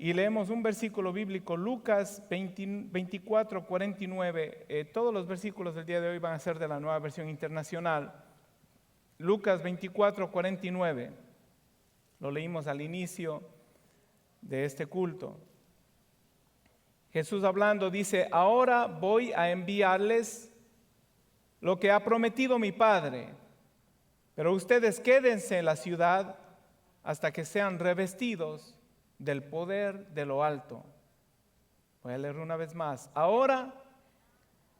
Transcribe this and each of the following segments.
y leemos un versículo bíblico, Lucas 24, 49. Todos los versículos del día de hoy van a ser de la Nueva Versión Internacional. Lucas 24, 49. Lo leímos al inicio de este culto. Jesús hablando dice: ahora voy a enviarles lo que ha prometido mi Padre, pero ustedes quédense en la ciudad hasta que sean revestidos del poder de lo alto. Voy a leer una vez más. Ahora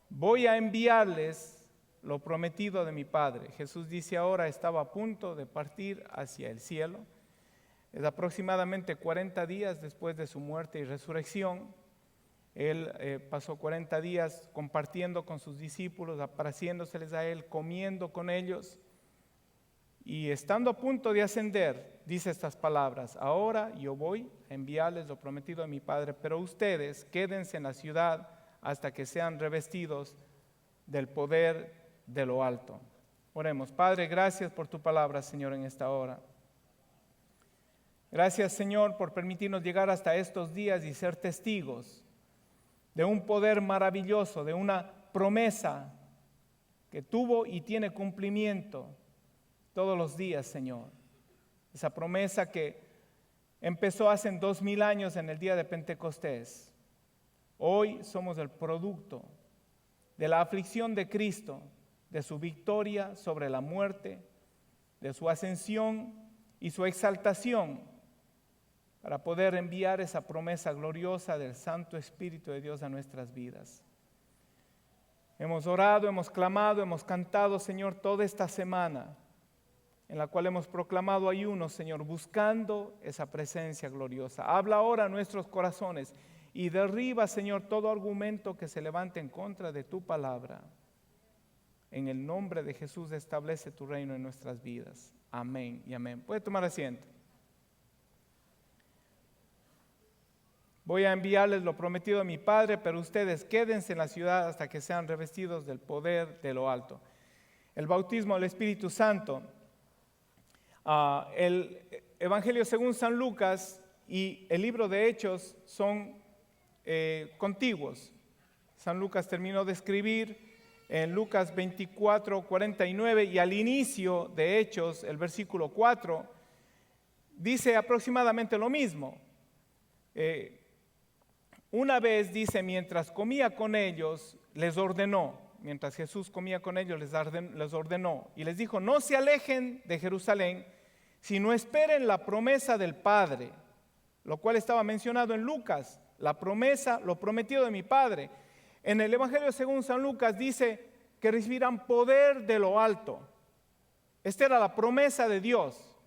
voy a enviarles lo prometido de mi Padre. Jesús dice ahora, estaba a punto de partir hacia el cielo. Es aproximadamente 40 días después de su muerte y resurrección. Él pasó 40 días compartiendo con sus discípulos, apareciéndoseles a Él, comiendo con ellos. Y estando a punto de ascender, dice estas palabras: ahora yo voy a enviarles lo prometido a mi Padre, pero ustedes quédense en la ciudad hasta que sean revestidos del poder de lo alto. Oremos. Padre, gracias por tu palabra, Señor, en esta hora. Gracias, Señor, por permitirnos llegar hasta estos días y ser testigos de un poder maravilloso, de una promesa que tuvo y tiene cumplimiento todos los días, Señor. Esa promesa que empezó hace 2000 años en el día de Pentecostés. Hoy somos el producto de la aflicción de Cristo, de su victoria sobre la muerte, de su ascensión y su exaltación, para poder enviar esa promesa gloriosa del Santo Espíritu de Dios a nuestras vidas. Hemos orado, hemos clamado, hemos cantado, Señor, toda esta semana, en la cual hemos proclamado ayuno, Señor, buscando esa presencia gloriosa. Habla ahora a nuestros corazones y derriba, Señor, todo argumento que se levante en contra de tu palabra. En el nombre de Jesús establece tu reino en nuestras vidas. Amén y amén. Puede tomar asiento. Voy a enviarles lo prometido a mi Padre, pero ustedes quédense en la ciudad hasta que sean revestidos del poder de lo alto. El bautismo del Espíritu Santo. El Evangelio según San Lucas y el libro de Hechos son contiguos. San Lucas terminó de escribir en Lucas 24, 49 y al inicio de Hechos, el versículo 4, dice aproximadamente lo mismo. Una vez dice, mientras comía con ellos, les ordenó, mientras Jesús comía con ellos, les ordenó y les dijo: no se alejen de Jerusalén, sino esperen la promesa del Padre, lo cual estaba mencionado en Lucas, la promesa, lo prometido de mi Padre. En el Evangelio según San Lucas dice que recibirán poder de lo alto. Esta era la promesa de Dios,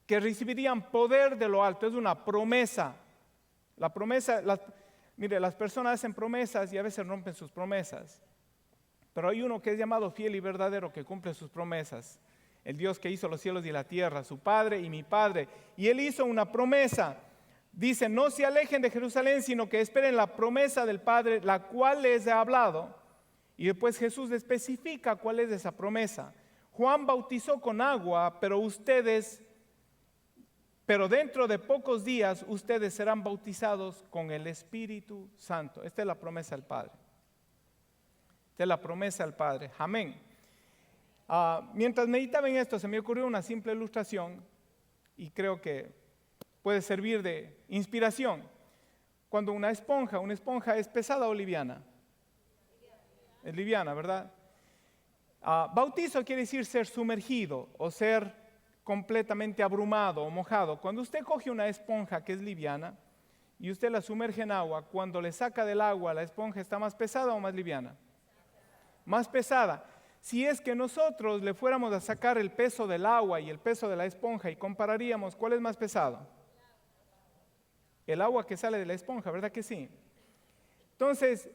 que recibirían poder de lo alto. Es una promesa. La promesa, mire, las personas hacen promesas y a veces rompen sus promesas. Pero hay uno que es llamado fiel y verdadero, que cumple sus promesas. El Dios que hizo los cielos y la tierra, su Padre y mi Padre. Y Él hizo una promesa. Dice: no se alejen de Jerusalén, sino que esperen la promesa del Padre, la cual les he hablado. Y después Jesús especifica cuál es esa promesa. Juan bautizó con agua, pero dentro de pocos días ustedes serán bautizados con el Espíritu Santo. Esta es la promesa del Padre. Esta es la promesa del Padre. Amén. Mientras meditaba en esto, se me ocurrió una simple ilustración y creo que puede servir de inspiración. Cuando una esponja es pesada o liviana. Es liviana, ¿verdad? Bautizo quiere decir ser sumergido o ser completamente abrumado o mojado. Cuando usted coge una esponja que es liviana y usted la sumerge en agua, cuando le saca del agua, ¿la esponja está más pesada o más liviana? Más pesada. Si es que nosotros le fuéramos a sacar el peso del agua y el peso de la esponja y compararíamos, ¿cuál es más pesado? El agua que sale de la esponja, ¿verdad que sí? Entonces,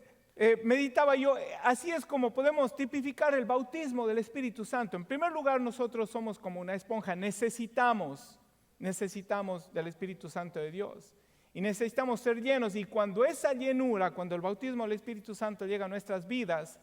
meditaba yo, así es como podemos tipificar el bautismo del Espíritu Santo. En primer lugar, nosotros somos como una esponja, necesitamos del Espíritu Santo de Dios y necesitamos ser llenos, y cuando esa llenura, cuando el bautismo del Espíritu Santo llega a nuestras vidas,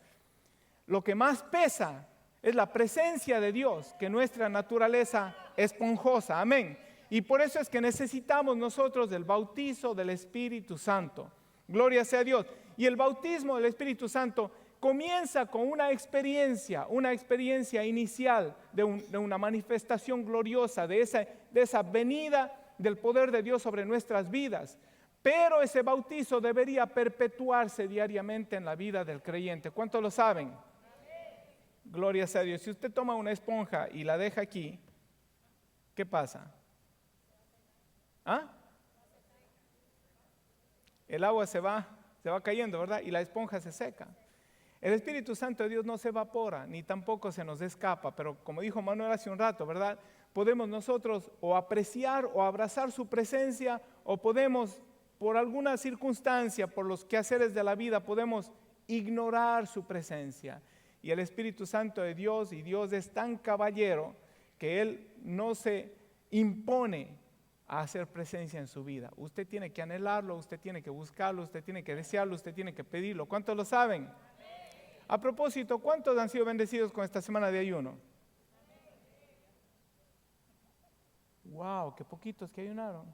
lo que más pesa es la presencia de Dios, que nuestra naturaleza esponjosa, amén. Y por eso es que necesitamos nosotros del bautizo del Espíritu Santo. Gloria sea a Dios. Y el bautismo del Espíritu Santo comienza con una experiencia inicial de una manifestación gloriosa, de esa venida del poder de Dios sobre nuestras vidas. Pero ese bautizo debería perpetuarse diariamente en la vida del creyente. ¿Cuántos lo saben? Gloria sea a Dios. Si usted toma una esponja y la deja aquí, ¿qué pasa? ¿Ah? El agua se va cayendo, ¿verdad? Y la esponja se seca. El Espíritu Santo de Dios no se evapora, ni tampoco se nos escapa, pero como dijo Manuel hace un rato, ¿verdad? Podemos nosotros o apreciar o abrazar su presencia, o podemos, por alguna circunstancia, por los quehaceres de la vida, podemos ignorar su presencia. Y el Espíritu Santo de Dios, y Dios es tan caballero, que Él no se impone a hacer presencia en su vida. Usted tiene que anhelarlo, usted tiene que buscarlo, usted tiene que desearlo, usted tiene que pedirlo. ¿Cuántos lo saben? A propósito, ¿cuántos han sido bendecidos con esta semana de ayuno? Wow, qué poquitos que ayunaron.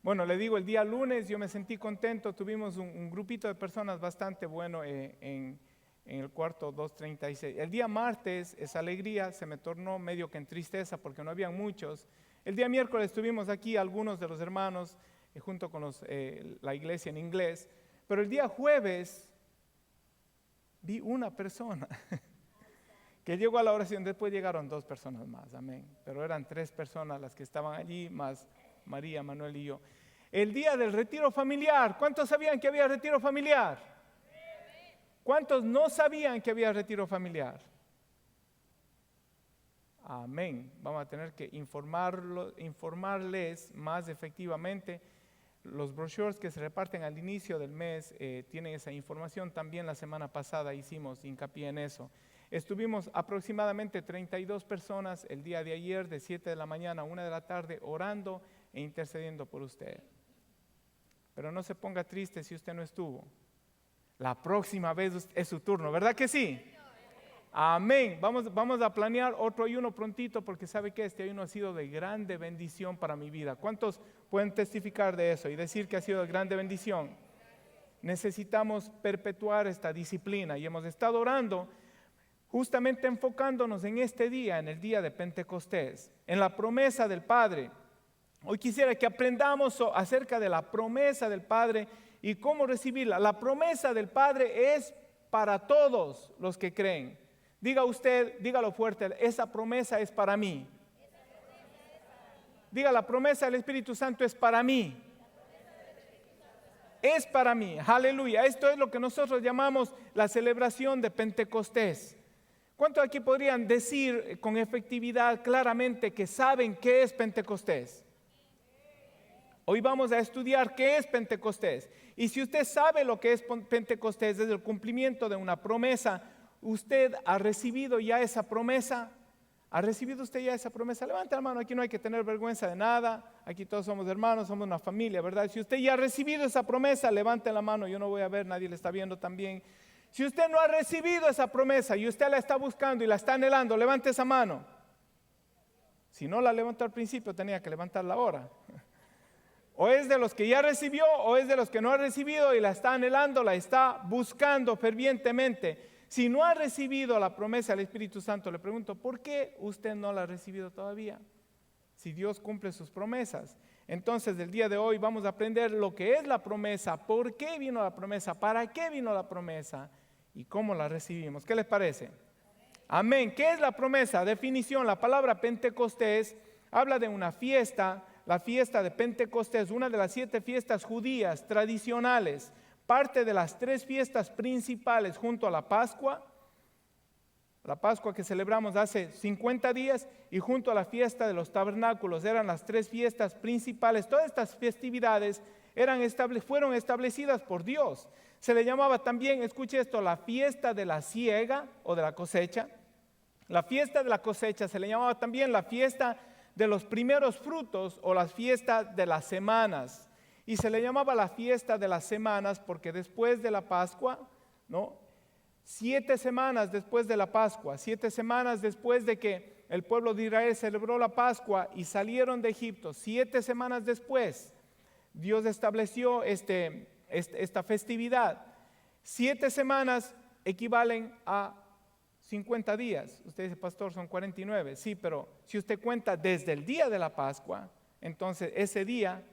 Bueno, le digo, el día lunes yo me sentí contento, tuvimos un grupito de personas bastante bueno en el cuarto 236. El día martes esa alegría se me tornó medio que en tristeza porque no habían muchos. El día miércoles estuvimos aquí algunos de los hermanos junto con la iglesia en inglés, pero el día jueves vi una persona que llegó a la oración. Después llegaron 2 personas más, amén, pero eran 3 personas las que estaban allí, más María, Manuel y yo. El día del retiro familiar, ¿cuántos sabían que había retiro familiar? ¿Cuántos no sabían que había retiro familiar? Amén. Vamos a tener que informarles más efectivamente. Los brochures que se reparten al inicio del mes tienen esa información. También la semana pasada hicimos hincapié en eso. Estuvimos aproximadamente 32 personas el día de ayer, de 7 de la mañana a 1 de la tarde, orando e intercediendo por usted. Pero no se ponga triste si usted no estuvo. La próxima vez es su turno, ¿verdad que sí? Amén. Vamos a planear otro ayuno prontito, porque sabe que este ayuno ha sido de grande bendición para mi vida. ¿Cuántos pueden testificar de eso y decir que ha sido de grande bendición? Necesitamos perpetuar esta disciplina y hemos estado orando justamente enfocándonos en este día, en el día de Pentecostés, en la promesa del Padre. Hoy quisiera que aprendamos acerca de la promesa del Padre y cómo recibirla. La promesa del Padre es para todos los que creen. Diga usted, dígalo fuerte, esa promesa es para mí. Diga, la promesa del Espíritu Santo es para mí. Es para mí, aleluya. Esto es lo que nosotros llamamos la celebración de Pentecostés. ¿Cuántos aquí podrían decir con efectividad claramente que saben qué es Pentecostés? Hoy vamos a estudiar qué es Pentecostés. Y si usted sabe lo que es Pentecostés, es el cumplimiento de una promesa. ¿Usted ha recibido ya esa promesa? ¿Ha recibido usted ya esa promesa? Levante la mano, aquí no hay que tener vergüenza de nada. Aquí todos somos hermanos, somos una familia, ¿verdad? Si usted ya ha recibido esa promesa, levante la mano. Yo no voy a ver, nadie le está viendo también. Si usted no ha recibido esa promesa y usted la está buscando y la está anhelando, levante esa mano. Si no la levantó al principio, tenía que levantarla ahora. O es de los que ya recibió, o es de los que no ha recibido y la está anhelando, la está buscando fervientemente. Si no ha recibido la promesa del Espíritu Santo, le pregunto, ¿por qué usted no la ha recibido todavía? Si Dios cumple sus promesas. Entonces, el día de hoy vamos a aprender lo que es la promesa, por qué vino la promesa, para qué vino la promesa y cómo la recibimos. ¿Qué les parece? Amén. ¿Qué es la promesa? Definición: la palabra Pentecostés habla de una fiesta, la fiesta de Pentecostés, una de las 7 fiestas judías tradicionales, parte de las 3 fiestas principales junto a la Pascua que celebramos hace 50 días, y junto a la fiesta de los tabernáculos. Eran las 3 fiestas principales. Todas estas festividades fueron establecidas por Dios. Se le llamaba también, escuche esto, la fiesta de la siega o de la cosecha. La fiesta de la cosecha se le llamaba también la fiesta de los primeros frutos o las fiestas de las semanas. Y se le llamaba la fiesta de las semanas porque después de la Pascua, ¿no? 7 semanas después de la Pascua, 7 semanas después de que el pueblo de Israel celebró la Pascua y salieron de Egipto. 7 semanas después, Dios estableció esta festividad. 7 semanas equivalen a 50 días. Usted dice, pastor, son 49. Sí, pero si usted cuenta desde el día de la Pascua, entonces ese día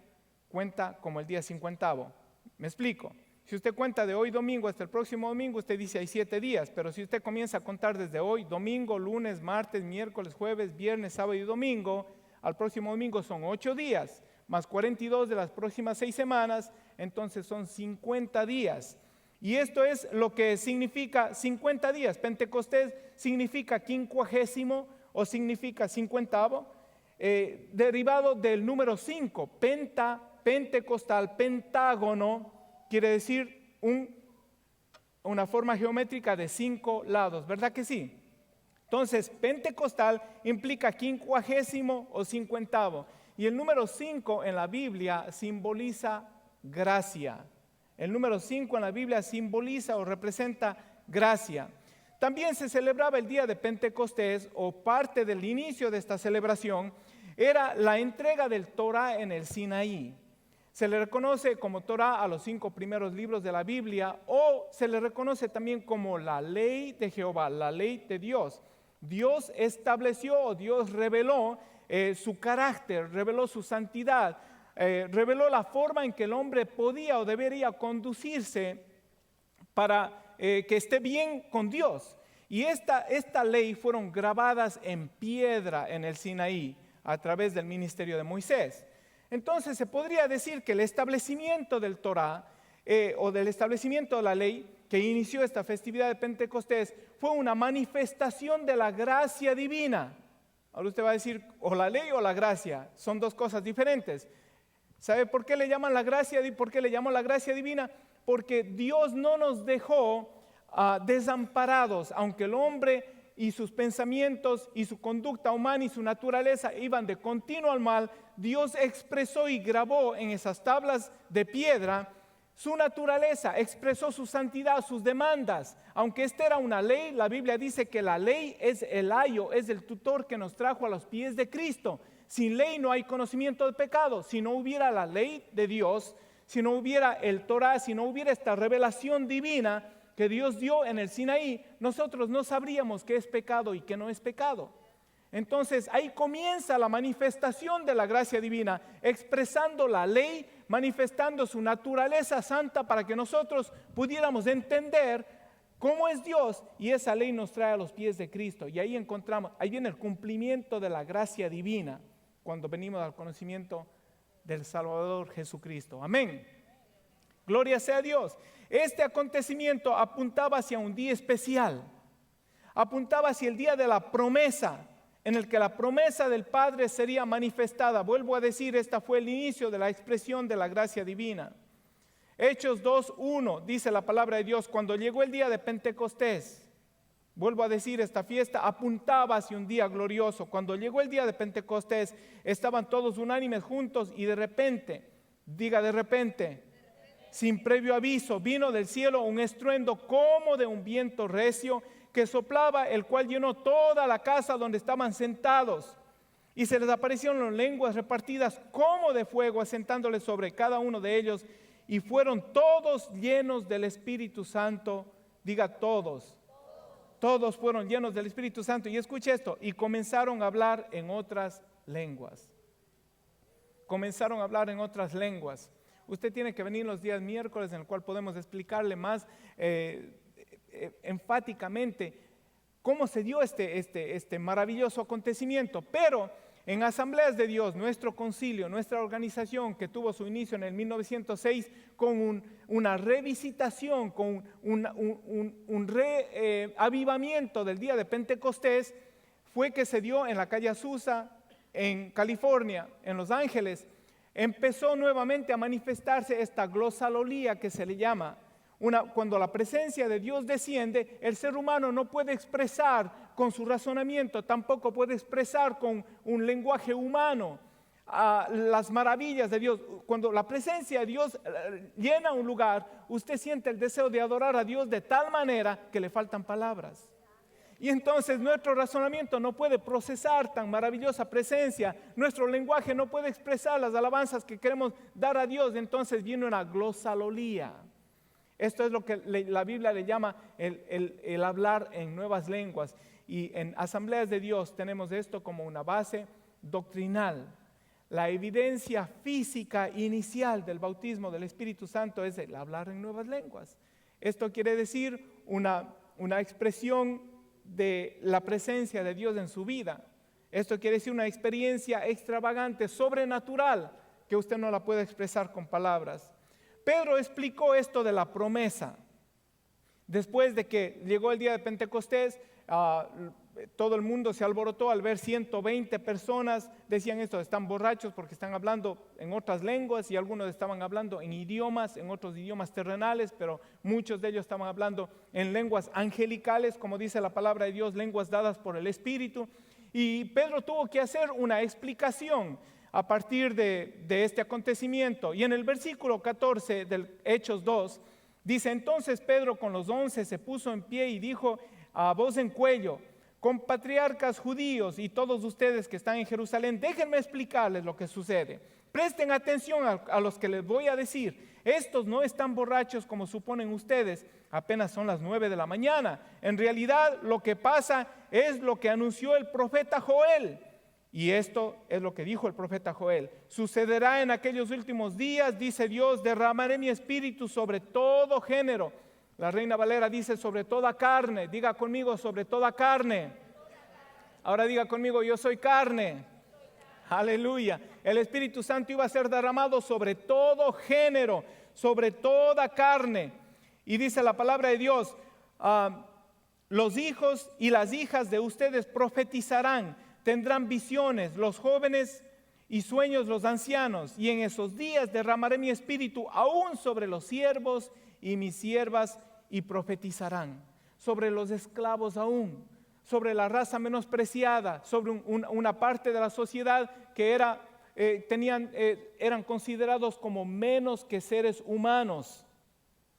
cuenta como el día 50º. ¿Me explico? Si usted cuenta de hoy domingo hasta el próximo domingo, usted dice hay 7 días, pero si usted comienza a contar desde hoy, domingo, lunes, martes, miércoles, jueves, viernes, sábado y domingo, al próximo domingo son 8 días, más 42 de las próximas 6 semanas, entonces son 50 días. Y esto es lo que significa 50 días. Pentecostés significa 50 o significa 50º, derivado del número 5, pentecostal, pentágono, quiere decir una forma geométrica de 5 lados, ¿verdad que sí? Entonces, pentecostal implica 50 o 50º. Y el número 5 en la Biblia simboliza gracia. El número 5 en la Biblia simboliza o representa gracia. También se celebraba el día de Pentecostés, o parte del inicio de esta celebración era la entrega del Torah en el Sinaí. Se le reconoce como Torah a los 5 primeros libros de la Biblia, o se le reconoce también como la ley de Jehová, la ley de Dios. Dios estableció, o Dios reveló su carácter, reveló su santidad, reveló la forma en que el hombre podía o debería conducirse para que esté bien con Dios. Y esta ley fueron grabadas en piedra en el Sinaí a través del ministerio de Moisés. Entonces se podría decir que el establecimiento del Torah o del establecimiento de la ley que inició esta festividad de Pentecostés fue una manifestación de la gracia divina. Ahora usted va a decir, o la ley o la gracia, son dos cosas diferentes. ¿Sabe por qué le llaman la gracia? ¿Por qué le llaman la gracia divina? Porque Dios no nos dejó desamparados, aunque el hombre y sus pensamientos y su conducta humana y su naturaleza iban de continuo al mal. Dios expresó y grabó en esas tablas de piedra su naturaleza, expresó su santidad, sus demandas. Aunque esta era una ley, la Biblia dice que la ley es el ayo, es el tutor que nos trajo a los pies de Cristo. Sin ley no hay conocimiento de pecado. Si no hubiera la ley de Dios, si no hubiera el Torah, si no hubiera esta revelación divina que Dios dio en el Sinaí, nosotros no sabríamos qué es pecado y qué no es pecado. Entonces ahí comienza la manifestación de la gracia divina, expresando la ley, manifestando su naturaleza santa para que nosotros pudiéramos entender cómo es Dios, y esa ley nos trae a los pies de Cristo. Y ahí encontramos, ahí viene el cumplimiento de la gracia divina cuando venimos al conocimiento del Salvador Jesucristo. Amén. Gloria sea a Dios. Este acontecimiento apuntaba hacia un día especial, apuntaba hacia el día de la promesa, en el que la promesa del Padre sería manifestada. Vuelvo a decir, esta fue el inicio de la expresión de la gracia divina. Hechos 2:1 dice la palabra de Dios: cuando llegó el día de Pentecostés, vuelvo a decir, esta fiesta apuntaba hacia un día glorioso. Cuando llegó el día de Pentecostés, estaban todos unánimes juntos, y de repente, diga de repente, sin previo aviso, vino del cielo un estruendo como de un viento recio que soplaba, el cual llenó toda la casa donde estaban sentados. Y se les aparecieron lenguas repartidas como de fuego, asentándoles sobre cada uno de ellos, y fueron todos llenos del Espíritu Santo. Diga todos. Todos fueron llenos del Espíritu Santo. Y escuche esto, y comenzaron a hablar en otras lenguas. Comenzaron a hablar en otras lenguas. Usted tiene que venir los días miércoles, en el cual podemos explicarle más enfáticamente cómo se dio este maravilloso acontecimiento. Pero en Asambleas de Dios, nuestro concilio, nuestra organización, que tuvo su inicio en el 1906 con una revisitación, con un reavivamiento del día de Pentecostés, fue que se dio en la calle Azusa, en California, en Los Ángeles. Empezó nuevamente a manifestarse esta glosalolía que se le llama. Cuando la presencia de Dios desciende, el ser humano no puede expresar con su razonamiento, tampoco puede expresar con un lenguaje humano las maravillas de Dios. Cuando la presencia de Dios llena un lugar, usted siente el deseo de adorar a Dios de tal manera que le faltan palabras. Y entonces nuestro razonamiento no puede procesar tan maravillosa presencia. Nuestro lenguaje no puede expresar las alabanzas que queremos dar a Dios. Entonces viene una glosalolía. Esto es lo que la Biblia le llama el hablar en nuevas lenguas. Y en Asambleas de Dios tenemos esto como una base doctrinal. La evidencia física inicial del bautismo del Espíritu Santo es el hablar en nuevas lenguas. Esto quiere decir una expresión de la presencia de Dios en su vida. Esto quiere decir una experiencia extravagante, sobrenatural, que usted no la puede expresar con palabras. Pedro explicó esto de la promesa. Después de que llegó el día de Pentecostés, todo el mundo se alborotó al ver 120 personas. Decían esto, están borrachos porque están hablando en otras lenguas, y algunos estaban hablando en idiomas, en otros idiomas terrenales, pero muchos de ellos estaban hablando en lenguas angelicales, como dice la palabra de Dios, lenguas dadas por el Espíritu. Y Pedro tuvo que hacer una explicación a partir de este acontecimiento. Y en el versículo 14 del Hechos 2, dice: entonces Pedro con los 11 se puso en pie y dijo a voz en cuello: compatriarcas judíos y todos ustedes que están en Jerusalén, déjenme explicarles lo que sucede. Presten atención a los que les voy a decir. Estos no están borrachos como suponen ustedes, apenas son las 9 de la mañana. En realidad lo que pasa es lo que anunció el profeta Joel. Y esto es lo que dijo el profeta Joel: sucederá en aquellos últimos días, dice Dios, derramaré mi espíritu sobre todo género. La Reina Valera dice sobre toda carne. Diga conmigo, sobre toda carne. Ahora diga conmigo, yo soy carne. Aleluya. El Espíritu Santo iba a ser derramado sobre todo género, sobre toda carne. Y dice la palabra de Dios: los hijos y las hijas de ustedes profetizarán, tendrán visiones, los jóvenes y sueños los ancianos. Y en esos días derramaré mi espíritu aún sobre los siervos y mis siervas, y profetizarán. Sobre los esclavos aún, sobre la raza menospreciada, sobre una parte de la sociedad que eran considerados como menos que seres humanos.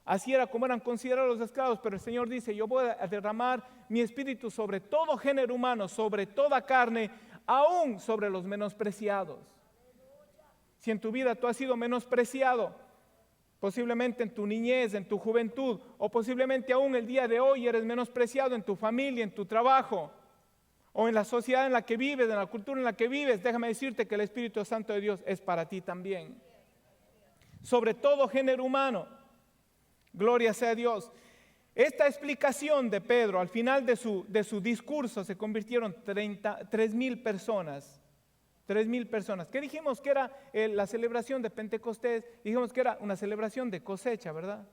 Así era como eran considerados los esclavos. Pero el Señor dice: yo voy a derramar mi espíritu sobre todo género humano, sobre toda carne, aún sobre los menospreciados. Si en tu vida tú has sido menospreciado, posiblemente en tu niñez, en tu juventud, o posiblemente aún el día de hoy eres menospreciado en tu familia, en tu trabajo, o en la sociedad en la que vives, en la cultura en la que vives, déjame decirte que el Espíritu Santo de Dios es para ti también. Sobre todo género humano. Gloria sea a Dios. Esta explicación de Pedro al final de su discurso se convirtieron 3,000 personas. 3,000 personas. ¿Qué dijimos que era la celebración de Pentecostés? Dijimos que era una celebración de cosecha, ¿verdad?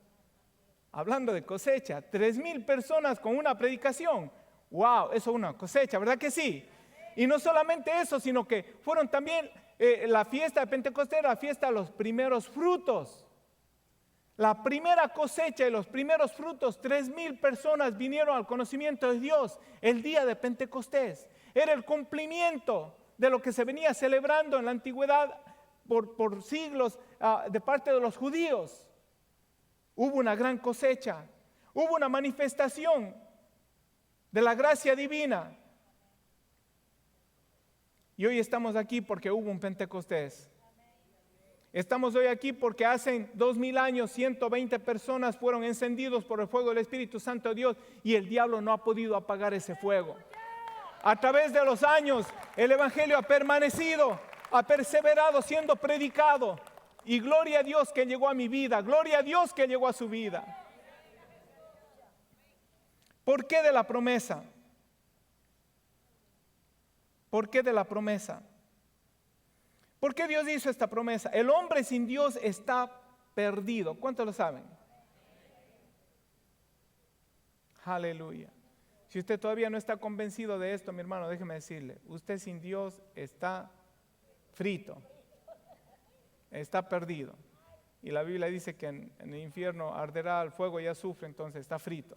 Hablando de cosecha, 3,000 personas con una predicación. ¡Wow! Eso es una cosecha, ¿verdad que sí? Y no solamente eso, sino que fueron también la fiesta de Pentecostés, la fiesta de los primeros frutos. La primera cosecha y los primeros frutos, 3,000 personas vinieron al conocimiento de Dios el día de Pentecostés. Era el cumplimiento de lo que se venía celebrando en la antigüedad por siglos de parte de los judíos. Hubo una gran cosecha, hubo una manifestación de la gracia divina. Y hoy estamos aquí porque hubo un Pentecostés. Estamos hoy aquí porque hace 2,000 años 120 personas fueron encendidos por el fuego del Espíritu Santo de Dios, y el diablo no ha podido apagar ese fuego. A través de los años el Evangelio ha permanecido, ha perseverado siendo predicado, y gloria a Dios que llegó a mi vida, gloria a Dios que llegó a su vida. ¿Por qué de la promesa? ¿Por qué de la promesa? ¿Por qué Dios hizo esta promesa? El hombre sin Dios está perdido. ¿Cuántos lo saben? Aleluya. Si usted todavía no está convencido de esto, mi hermano, déjeme decirle, usted sin Dios está frito, está perdido. Y la Biblia dice que en el infierno arderá el fuego y azufre, entonces está frito.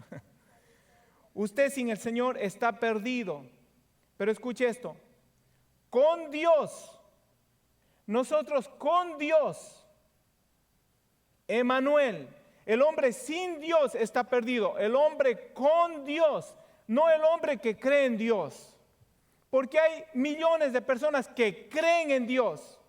Usted sin el Señor está perdido. Pero escuche esto, con Dios, nosotros con Dios, Emmanuel, el hombre sin Dios está perdido, el hombre con Dios no el hombre que cree en Dios. Porque hay millones de personas que creen en Dios,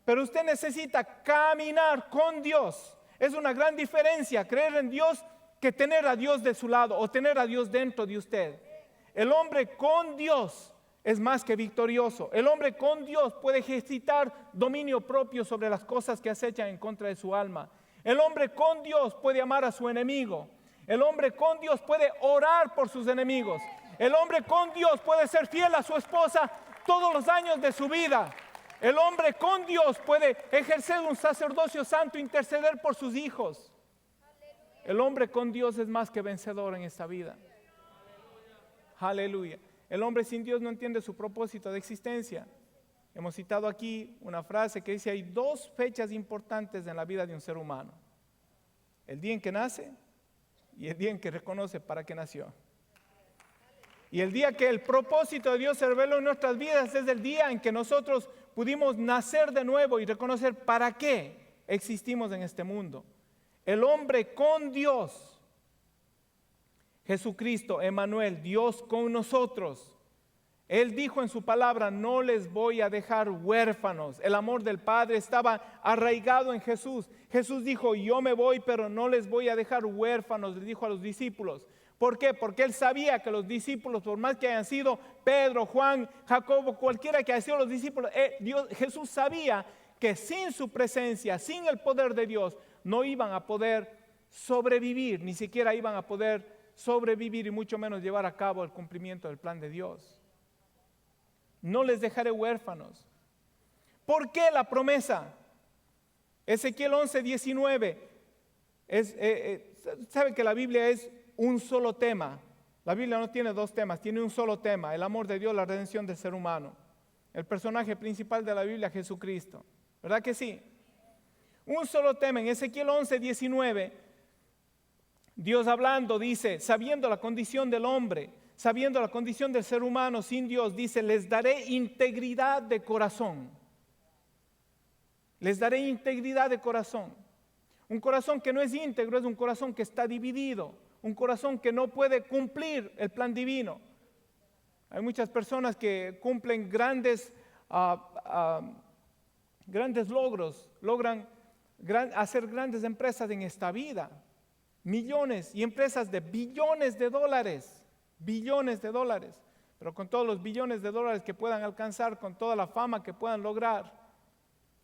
pero usted necesita caminar con Dios. Es una gran diferencia creer en Dios que tener a Dios de su lado o tener a Dios dentro de usted. El hombre con Dios es más que victorioso. El hombre con Dios puede ejercitar dominio propio sobre las cosas que acechan en contra de su alma. El hombre con Dios puede amar a su enemigo. El hombre con Dios puede orar por sus enemigos. El hombre con Dios puede ser fiel a su esposa todos los años de su vida. El hombre con Dios puede ejercer un sacerdocio santo, interceder por sus hijos. El hombre con Dios es más que vencedor en esta vida. Aleluya. El hombre sin Dios no entiende su propósito de existencia. Hemos citado aquí una frase que dice: hay dos fechas importantes en la vida de un ser humano: el día en que nace y el día en que reconoce para qué nació. Y el día que el propósito de Dios se reveló en nuestras vidas es el día en que nosotros pudimos nacer de nuevo y reconocer para qué existimos en este mundo. El hombre con Dios, Jesucristo, Emmanuel, Dios con nosotros. Él dijo en su palabra: no les voy a dejar huérfanos. El amor del Padre estaba arraigado en Jesús. Jesús dijo: yo me voy, pero no les voy a dejar huérfanos, le dijo a los discípulos. ¿Por qué? Porque él sabía que los discípulos, por más que hayan sido Pedro, Juan, Jacobo, cualquiera que haya sido los discípulos, Jesús sabía que sin su presencia, sin el poder de Dios, no iban a poder sobrevivir, ni siquiera iban a poder sobrevivir y mucho menos llevar a cabo el cumplimiento del plan de Dios. No les dejaré huérfanos. ¿Por qué la promesa? Ezequiel 11:19. Sabe que la Biblia es un solo tema. La Biblia no tiene dos temas, tiene un solo tema: el amor de Dios, la redención del ser humano. El personaje principal de la Biblia, Jesucristo. ¿Verdad que sí? Un solo tema. En Ezequiel 11:19, Dios hablando dice, sabiendo la condición del hombre, sabiendo la condición del ser humano sin Dios, dice: les daré integridad de corazón. Les daré integridad de corazón. Un corazón que no es íntegro es un corazón que está dividido, un corazón que no puede cumplir el plan divino. Hay muchas personas que cumplen grandes logros, logran hacer grandes empresas en esta vida, millones y empresas de billones de dólares, pero con todos los billones de dólares que puedan alcanzar, con toda la fama que puedan lograr,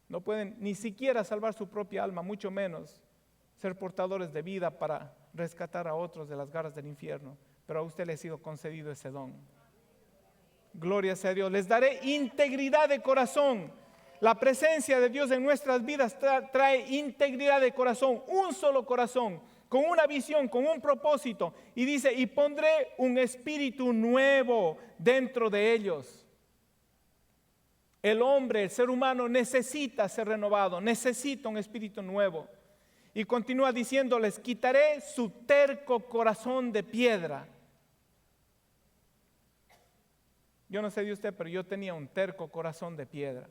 no pueden ni siquiera salvar su propia alma, mucho menos ser portadores de vida para rescatar a otros de las garras del infierno. Pero a usted le ha sido concedido ese don. Gloria sea a Dios. Les daré integridad de corazón. La presencia de Dios en nuestras vidas trae integridad de corazón, un solo corazón, con una visión, con un propósito. Y dice: y pondré un espíritu nuevo dentro de ellos. El hombre, el ser humano necesita ser renovado, necesita un espíritu nuevo. Y continúa diciendo: les quitaré su terco corazón de piedra. Yo no sé de usted, pero yo tenía un terco corazón de piedra.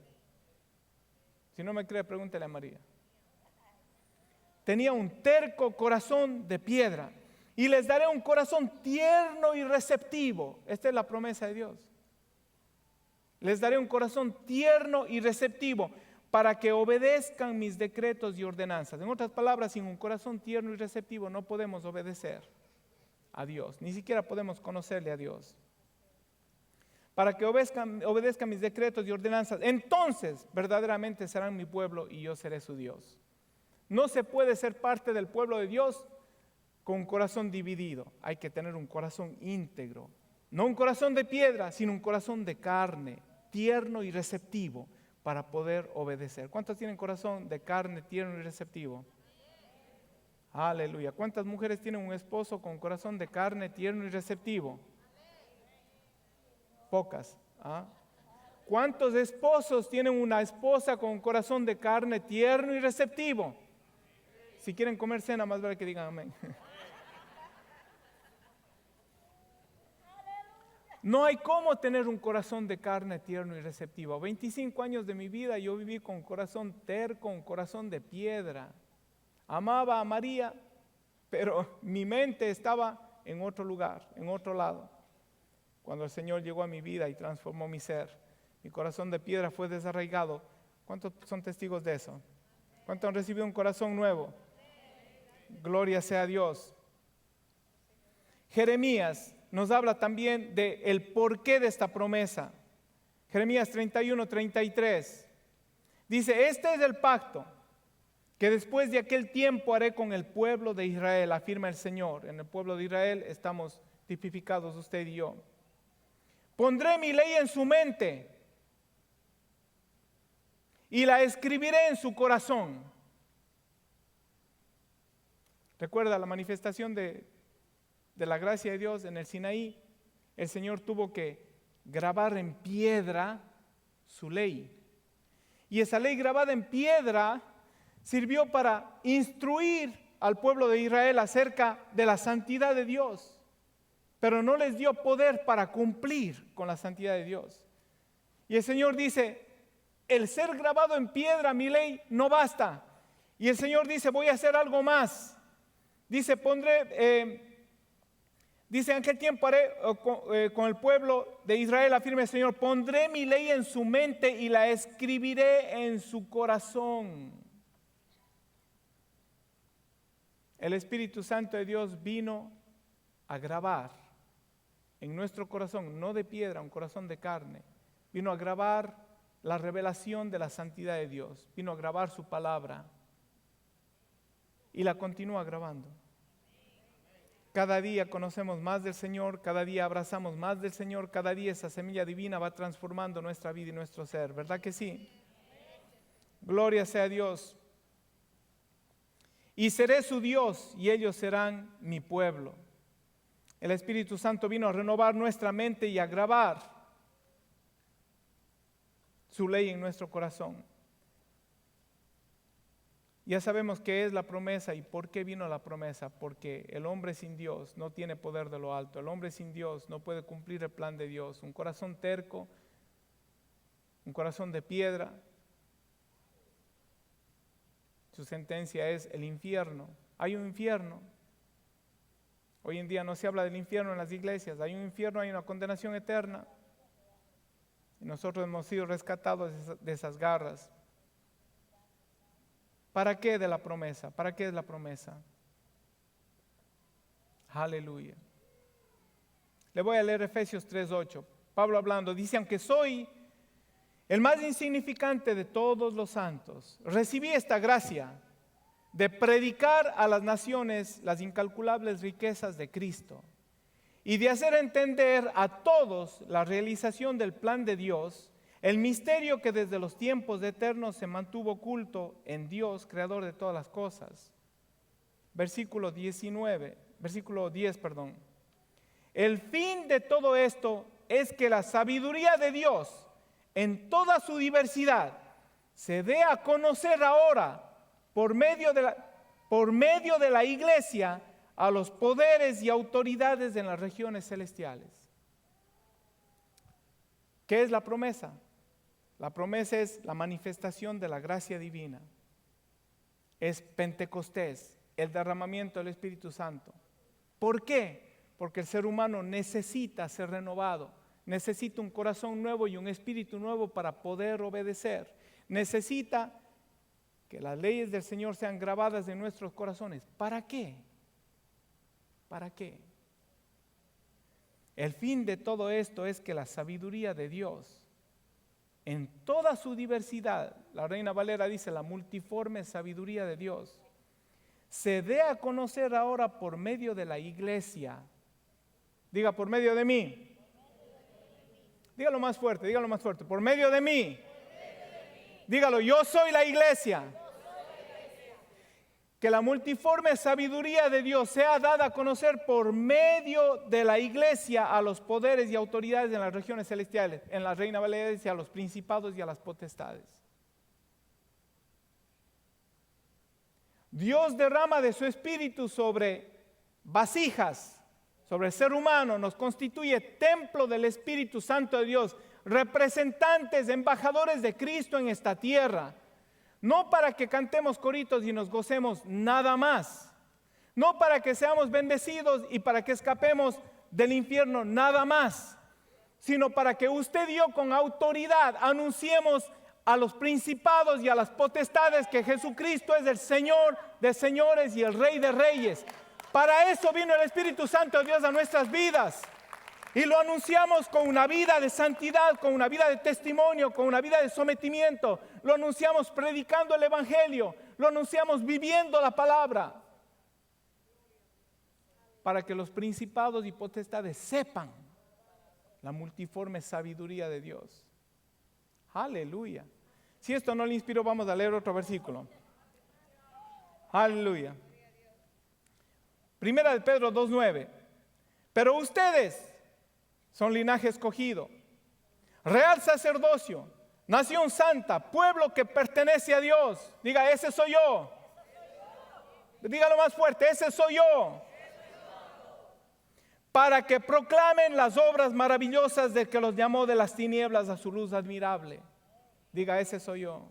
Si no me cree, pregúntele a María. Tenía un terco corazón de piedra. Y les daré un corazón tierno y receptivo. Esta es la promesa de Dios. Les daré un corazón tierno y receptivo para que obedezcan mis decretos y ordenanzas. En otras palabras, sin un corazón tierno y receptivo no podemos obedecer a Dios. Ni siquiera podemos conocerle a Dios. Para que obedezcan mis decretos y ordenanzas, entonces verdaderamente serán mi pueblo y yo seré su Dios. No se puede ser parte del pueblo de Dios con un corazón dividido. Hay que tener un corazón íntegro. No un corazón de piedra, sino un corazón de carne, tierno y receptivo para poder obedecer. ¿Cuántos tienen corazón de carne, tierno y receptivo? Aleluya. ¿Cuántas mujeres tienen un esposo con corazón de carne, tierno y receptivo? Pocas. ¿Cuántos esposos tienen una esposa con corazón de carne, tierno y receptivo? Si quieren comer cena, más vale que digan amén. No hay cómo tener un corazón de carne tierno y receptivo. 25 años de mi vida yo viví con un corazón terco, un corazón de piedra. Amaba a María, pero mi mente estaba en otro lugar, en otro lado. cuando el Señor llegó a mi vida y transformó mi ser. Mi corazón de piedra fue desarraigado. ¿Cuántos son testigos de eso? ¿Cuántos han recibido un corazón nuevo? Gloria sea a Dios. Jeremías nos habla también del porqué de esta promesa. Jeremías 31:33. Dice, este es el pacto que después de aquel tiempo haré con el pueblo de Israel, afirma el Señor. En el pueblo de Israel estamos tipificados usted y yo. Pondré mi ley en su mente y la escribiré en su corazón. Recuerda la manifestación de la gracia de Dios en el Sinaí. El Señor tuvo que grabar en piedra su ley. Y esa ley grabada en piedra sirvió para instruir al pueblo de Israel acerca de la santidad de Dios, pero no les dio poder para cumplir con la santidad de Dios. Y el Señor dice, el ser grabado en piedra, mi ley, no basta. Y el Señor dice, voy a hacer algo más. Dice, dice, en aquel tiempo haré con el pueblo de Israel, afirma el Señor, pondré mi ley en su mente y la escribiré en su corazón. El Espíritu Santo de Dios vino a grabar en nuestro corazón, no de piedra, un corazón de carne. Vino a grabar la revelación de la santidad de Dios. Vino a grabar su palabra y la continúa grabando. Cada día conocemos más del Señor, cada día abrazamos más del Señor, cada día esa semilla divina va transformando nuestra vida y nuestro ser, ¿verdad que sí? Gloria sea a Dios. Y seré su Dios y ellos serán mi pueblo. El Espíritu Santo vino a renovar nuestra mente y a grabar su ley en nuestro corazón. Ya sabemos qué es la promesa y por qué vino la promesa, porque el hombre sin Dios no tiene poder de lo alto, el hombre sin Dios no puede cumplir el plan de Dios. Un corazón terco, un corazón de piedra, su sentencia es el infierno. Hay un infierno. Hoy en día no se habla del infierno en las iglesias, hay un infierno, hay una condenación eterna. Y nosotros hemos sido rescatados de esas garras. ¿Para qué de la promesa? ¿Para qué es la promesa? Aleluya. Le voy a leer Efesios 3:8. Pablo hablando, dice, aunque soy el más insignificante de todos los santos, recibí esta gracia de predicar a las naciones las incalculables riquezas de Cristo y de hacer entender a todos la realización del plan de Dios, el misterio que desde los tiempos eternos se mantuvo oculto en Dios, creador de todas las cosas. Versículo 10. El fin de todo esto es que la sabiduría de Dios en toda su diversidad se dé a conocer ahora por medio de la iglesia a los poderes y autoridades en las regiones celestiales. ¿Qué es la promesa? La promesa es la manifestación de la gracia divina. Es Pentecostés, el derramamiento del Espíritu Santo. ¿Por qué? Porque el ser humano necesita ser renovado, necesita un corazón nuevo y un espíritu nuevo para poder obedecer. Necesita que las leyes del Señor sean grabadas en nuestros corazones. ¿Para qué? ¿Para qué? El fin de todo esto es que la sabiduría de Dios, en toda su diversidad, la Reina Valera dice la multiforme sabiduría de Dios, se dé a conocer ahora por medio de la iglesia. Diga, por medio de mí. Dígalo más fuerte, por medio de mí. Dígalo, yo soy la iglesia. Que la multiforme sabiduría de Dios sea dada a conocer por medio de la iglesia a los poderes y autoridades en las regiones celestiales. En la Reina Valera dice a los principados y a las potestades. Dios derrama de su espíritu sobre vasijas, sobre el ser humano, nos constituye templo del Espíritu Santo de Dios, representantes, embajadores de Cristo en esta tierra. No para que cantemos coritos y nos gocemos nada más. No para que seamos bendecidos y para que escapemos del infierno nada más. sino para que usted y yo con autoridad anunciemos a los principados y a las potestades que Jesucristo es el Señor de señores y el Rey de reyes. Para eso vino el Espíritu Santo de Dios a nuestras vidas. Y lo anunciamos con una vida de santidad, con una vida de testimonio, con una vida de sometimiento. Lo anunciamos predicando el Evangelio. Lo anunciamos viviendo la palabra. Para que los principados y potestades sepan la multiforme sabiduría de Dios. Aleluya. Si esto no le inspiró, vamos a leer otro versículo. Aleluya. Primera de Pedro 2:9. Pero ustedes son linaje escogido, real sacerdocio, nación santa, pueblo que pertenece a Dios. Diga, ese soy yo. Dígalo más fuerte, ese soy yo. Para que proclamen las obras maravillosas del que los llamó de las tinieblas a su luz admirable. Diga, ese soy yo.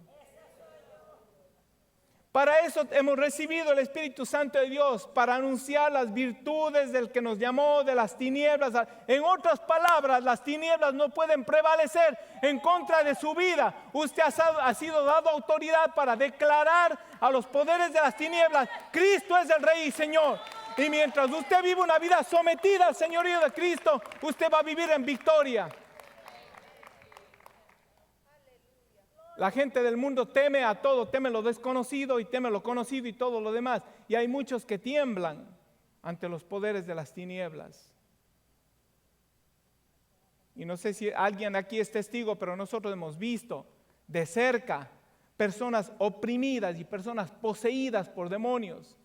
Para eso hemos recibido el Espíritu Santo de Dios, para anunciar las virtudes del que nos llamó de las tinieblas. En otras palabras, las tinieblas no pueden prevalecer en contra de su vida. Usted ha sido dado autoridad para declarar a los poderes de las tinieblas: Cristo es el Rey y Señor. Y mientras usted vive una vida sometida al señorío de Cristo, usted va a vivir en victoria. La gente del mundo teme a todo, teme lo desconocido y teme lo conocido y todo lo demás. Y hay muchos que tiemblan ante los poderes de las tinieblas. Y no sé si alguien aquí es testigo, pero nosotros hemos visto de cerca personas oprimidas y personas poseídas por demonios.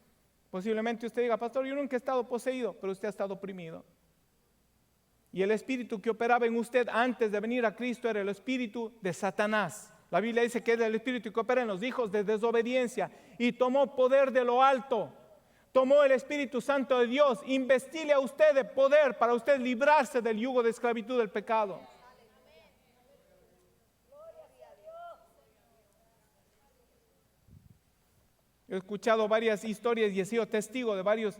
Posiblemente usted diga: pastor, yo nunca he estado poseído, pero usted ha estado oprimido. Y el espíritu que operaba en usted antes de venir a Cristo era el espíritu de Satanás. La Biblia dice que es el espíritu que opera en los hijos de desobediencia y tomó poder de lo alto. Tomó el Espíritu Santo de Dios, investile a usted de poder para usted librarse del yugo de esclavitud del pecado. He escuchado varias historias y he sido testigo de varios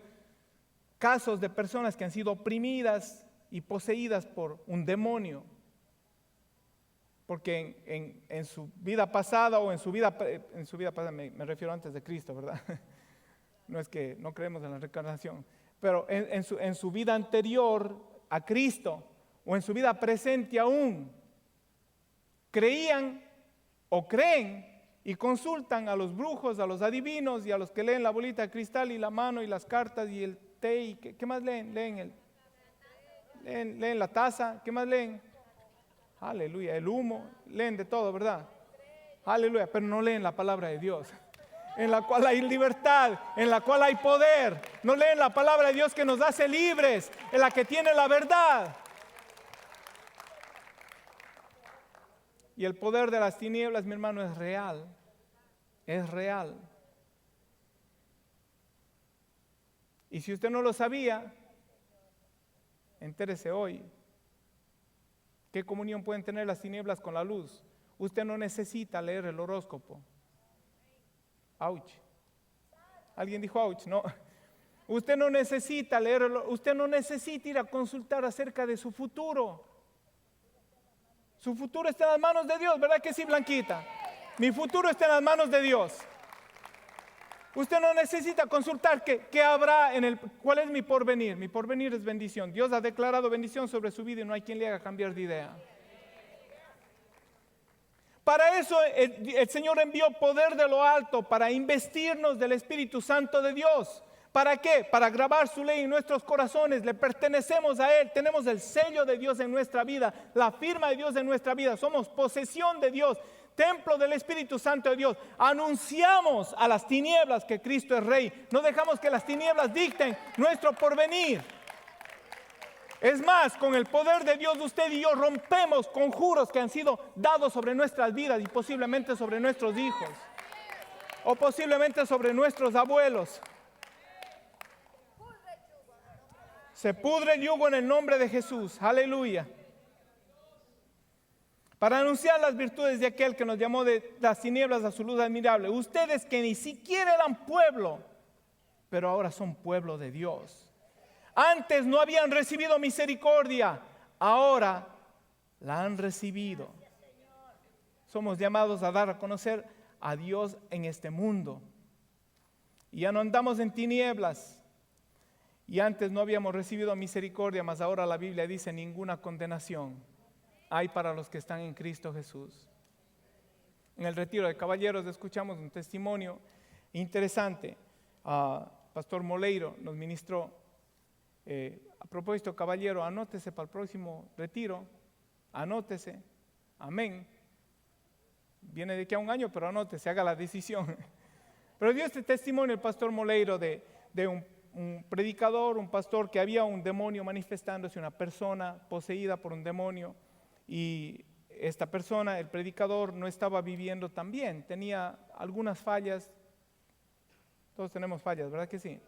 casos de personas que han sido oprimidas y poseídas por un demonio. Porque en su vida pasada o en su vida pasada, me refiero antes de Cristo, ¿verdad? No es que no creemos en la reencarnación, pero en su vida anterior a Cristo o en su vida presente aún, creían o creen y consultan a los brujos, a los adivinos y a los que leen la bolita de cristal y la mano y las cartas y el té y ¿qué más leen? Leen la taza, ¿qué más leen? Aleluya, el humo, leen de todo, ¿verdad? Aleluya, pero no leen la palabra de Dios, en la cual hay libertad, en la cual hay poder. No leen la palabra de Dios que nos hace libres, en la que tiene la verdad. Y el poder de las tinieblas, mi hermano, es real. Es real. Y si usted no lo sabía, entérese hoy. ¿Qué comunión pueden tener las tinieblas con la luz? Usted no necesita leer el horóscopo. Ouch. ¿Alguien dijo ouch? No. Usted no necesita leerlo. Usted no necesita ir a consultar acerca de su futuro. Su futuro está en las manos de Dios, ¿verdad que sí, Blanquita? Mi futuro está en las manos de Dios. Usted no necesita consultar qué habrá cuál es mi porvenir. Mi porvenir es bendición. Dios ha declarado bendición sobre su vida y no hay quien le haga cambiar de idea. Para eso el Señor envió poder de lo alto, para investirnos del Espíritu Santo de Dios. ¿Para qué? Para grabar su ley en nuestros corazones. Le pertenecemos a Él. Tenemos el sello de Dios en nuestra vida, la firma de Dios en nuestra vida. Somos posesión de Dios, templo del Espíritu Santo de Dios. Anunciamos a las tinieblas que Cristo es Rey. No dejamos que las tinieblas dicten nuestro porvenir. Es más, con el poder de Dios, usted y yo rompemos conjuros que han sido dados sobre nuestras vidas y posiblemente sobre nuestros hijos o posiblemente sobre nuestros abuelos. Se pudre el yugo en el nombre de Jesús. Aleluya. Para anunciar las virtudes de aquel que nos llamó de las tinieblas a su luz admirable. Ustedes que ni siquiera eran pueblo, pero ahora son pueblo de Dios. Antes no habían recibido misericordia, ahora la han recibido. Somos llamados a dar a conocer a Dios en este mundo. Y ya no andamos en tinieblas. Y antes no habíamos recibido misericordia, mas ahora la Biblia dice ninguna condenación hay para los que están en Cristo Jesús. En el retiro de caballeros escuchamos un testimonio interesante. Pastor Moleiro nos ministró. A propósito, caballero, anótese para el próximo retiro. Anótese. Amén. Viene de aquí a un año, pero anótese, haga la decisión. Pero dio este testimonio el pastor Moleiro de un predicador, un pastor, que había un demonio manifestándose, una persona poseída por un demonio, y esta persona, el predicador, no estaba viviendo tan bien, tenía algunas fallas. Todos tenemos fallas, ¿verdad que sí?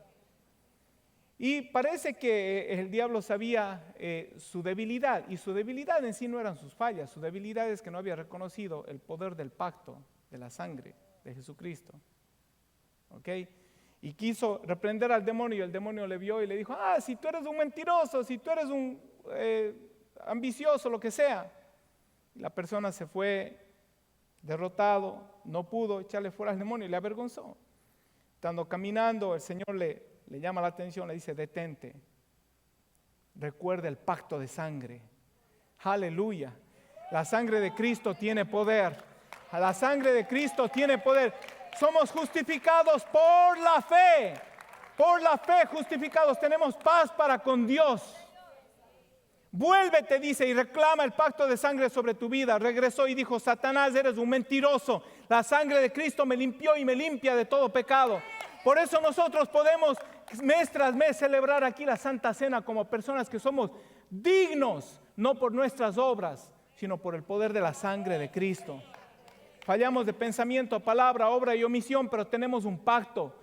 Y parece que el diablo sabía su debilidad, y su debilidad en sí no eran sus fallas, su debilidad es que no había reconocido el poder del pacto, de la sangre de Jesucristo. ¿Ok? Y quiso reprender al demonio, y el demonio le vio y le dijo: si tú eres un mentiroso, si tú eres un ambicioso, lo que sea. Y la persona se fue derrotado, no pudo echarle fuera al demonio y le avergonzó. Estando caminando, el Señor le llama la atención, le dice: detente, recuerda el pacto de sangre. Aleluya. La sangre de Cristo tiene poder. La sangre de Cristo tiene poder. Somos justificados por la fe. Por la fe justificados. Tenemos paz para con Dios. Vuélvete, dice, y reclama el pacto de sangre sobre tu vida. Regresó y dijo: Satanás, eres un mentiroso. La sangre de Cristo me limpió y me limpia de todo pecado. Por eso nosotros podemos mes tras mes celebrar aquí la Santa Cena como personas que somos dignos, no por nuestras obras, sino por el poder de la sangre de Cristo. Fallamos de pensamiento, palabra, obra y omisión, pero tenemos un pacto